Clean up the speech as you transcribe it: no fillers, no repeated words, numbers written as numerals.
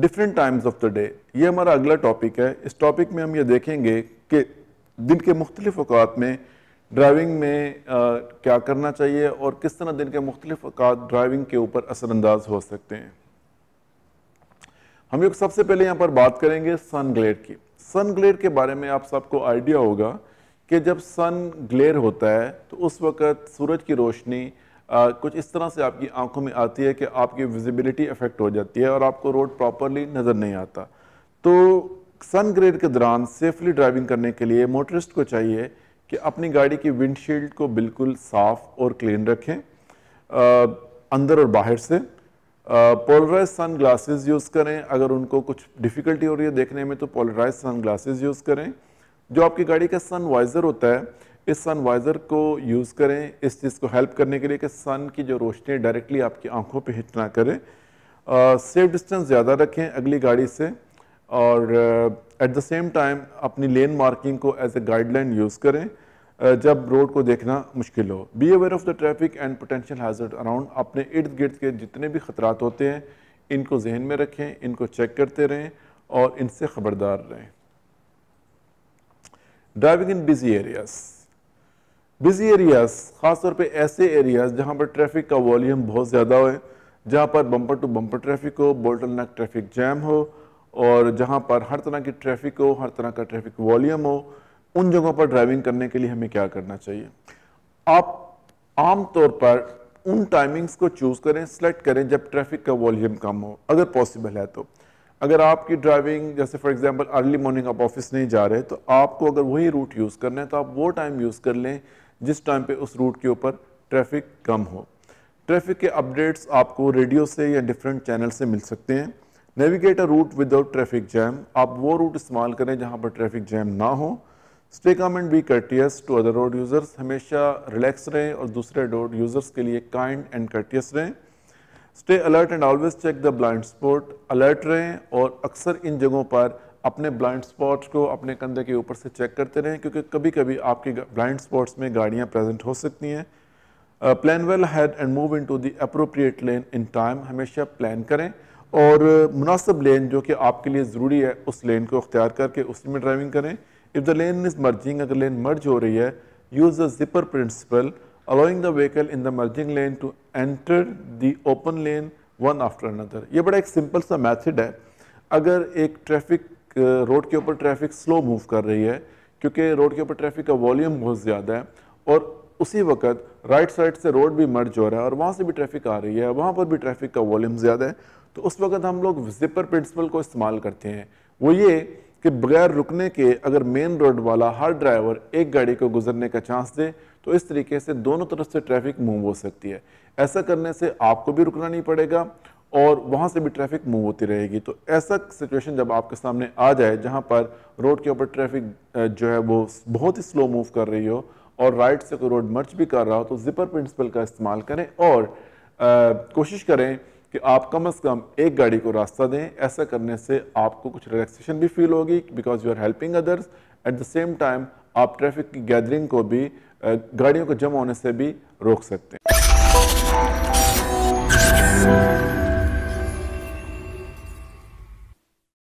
Different times of the day, ये हमारा अगला टॉपिक है। इस टॉपिक में हम ये देखेंगे कि दिन के मुख्तलिफ औकात में ड्राइविंग में क्या करना चाहिए और किस तरह दिन के मुख्तलिफ औकात ड्राइविंग के ऊपर असरअंदाज हो सकते हैं। हम सबसे पहले यहाँ पर बात करेंगे सन ग्लेयर की। सन ग्लेयर के बारे में आप सबको आइडिया होगा कि जब सन ग्लेयर होता है तो उस वक़्त सूरज की रोशनी कुछ इस तरह से आपकी आंखों में आती है कि आपकी विजिबिलिटी अफेक्ट हो जाती है और आपको रोड प्रॉपरली नज़र नहीं आता। तो सन ग्लेयर के दौरान सेफली ड्राइविंग करने के लिए मोटरिस्ट को चाहिए कि अपनी गाड़ी की विंडशील्ड को बिल्कुल साफ और क्लीन रखें, अंदर और बाहर से। पोलराइज सन ग्लासेस यूज़ करें, अगर उनको कुछ डिफ़िकल्टी हो रही है देखने में तो पोलराइज सन ग्लासेस यूज़ करें। जो आपकी गाड़ी का सन वाइज़र होता है, इस सन वाइज़र को यूज़ करें इस चीज़ को हेल्प करने के लिए कि सन की जो रोशनी डायरेक्टली आपकी आंखों पे हिट ना करे। सेफ डिस्टेंस ज़्यादा रखें अगली गाड़ी से और एट द सेम टाइम अपनी लेन मार्किंग को एज ए गाइडलाइन यूज़ करें जब रोड को देखना मुश्किल हो। Be aware of the traffic and potential hazard around, अपने इर्द गिर्द के जितने भी ख़तरात होते हैं इनको जहन में रखें, इनको चेक करते रहें और इनसे ख़बरदार रहें। Driving in busy areas. Busy areas ख़ासतौर पे ऐसे एरियाज़ जहाँ पर ट्रैफिक का वॉल्यूम बहुत ज़्यादा हो, जहाँ पर बम्पर टू बम्पर ट्रैफिक हो, बोटलनेक ट्रैफिक जैम हो और जहाँ पर हर तरह की ट्रैफिक हो, हर तरह का ट्रैफिक वॉल्यूम हो, उन जगहों पर ड्राइविंग करने के लिए हमें क्या करना चाहिए। आप आम तौर पर उन टाइमिंग्स को चूज़ करें, सेलेक्ट करें जब ट्रैफिक का वॉल्यूम कम हो, अगर पॉसिबल है तो। अगर आपकी ड्राइविंग जैसे फॉर एग्जांपल अर्ली मॉर्निंग आप ऑफिस नहीं जा रहे तो आपको अगर वही रूट यूज़ करना है तो आप वो टाइम यूज़ कर लें जिस टाइम पे उस रूट के ऊपर ट्रैफिक कम हो। ट्रैफिक के अपडेट्स आपको रेडियो से या डिफरेंट चैनल से मिल सकते हैं। Navigate a route without traffic jam, आप वो रूट इस्तेमाल करें जहाँ पर ट्रैफिक जैम ना हो। Stay calm and be courteous to other road users, हमेशा रिलैक्स रहें और दूसरे रोड यूज़र्स के लिए काइंड एंड कर्टियस रहें। Stay alert and always check the blind spot, alert रहें और अक्सर इन जगहों पर अपने ब्लाइंड स्पॉट को अपने कंधे के ऊपर से चेक करते रहें क्योंकि कभी कभी आपके ब्लाइंड स्पॉट्स में गाड़ियाँ प्रेजेंट हो सकती हैं। Plan well ahead and move into the appropriate lane in time, हमेशा प्लान करें और मुनासिब लेन जो कि आपके लिए ज़रूरी है उस लेन को अख्तियार करके उसी में ड्राइविंग करें। If the lane is merging, अगर लेन मर्ज हो रही है, use the zipper principle, allowing the vehicle in the merging lane to enter the open lane one after another. ये बड़ा एक सिंपल सा मेथड है। अगर एक ट्रैफिक रोड के ऊपर ट्रैफिक स्लो मूव कर रही है क्योंकि रोड के ऊपर ट्रैफिक का वॉल्यूम बहुत ज़्यादा है और उसी वक्त राइट साइड से रोड भी मर्ज हो रहा है और वहाँ से भी ट्रैफिक आ रही है, वहाँ पर भी ट्रैफिक का वॉल्यूम ज़्यादा है, तो उस वक्त हम लोग जिपर प्रिंसिपल को इस्तेमाल करते हैं। वो ये कि बगैर रुकने के अगर मेन रोड वाला हर ड्राइवर एक गाड़ी को गुजरने का चांस दे तो इस तरीके से दोनों तरफ से ट्रैफिक मूव हो सकती है। ऐसा करने से आपको भी रुकना नहीं पड़ेगा और वहाँ से भी ट्रैफिक मूव होती रहेगी। तो ऐसा सिचुएशन जब आपके सामने आ जाए जहाँ पर रोड के ऊपर ट्रैफिक जो है वो बहुत ही स्लो मूव कर रही हो और राइट से कोई रोड मर्ज भी कर रहा हो तो जिपर प्रिंसिपल का इस्तेमाल करें और कोशिश करें कि आप कम से कम एक गाड़ी को रास्ता दें। ऐसा करने से आपको कुछ रिलैक्सेशन भी फील होगी because you are helping others. At the same time आप ट्रैफिक की गैदरिंग को भी, गाड़ियों को जमा होने से भी रोक सकते हैं।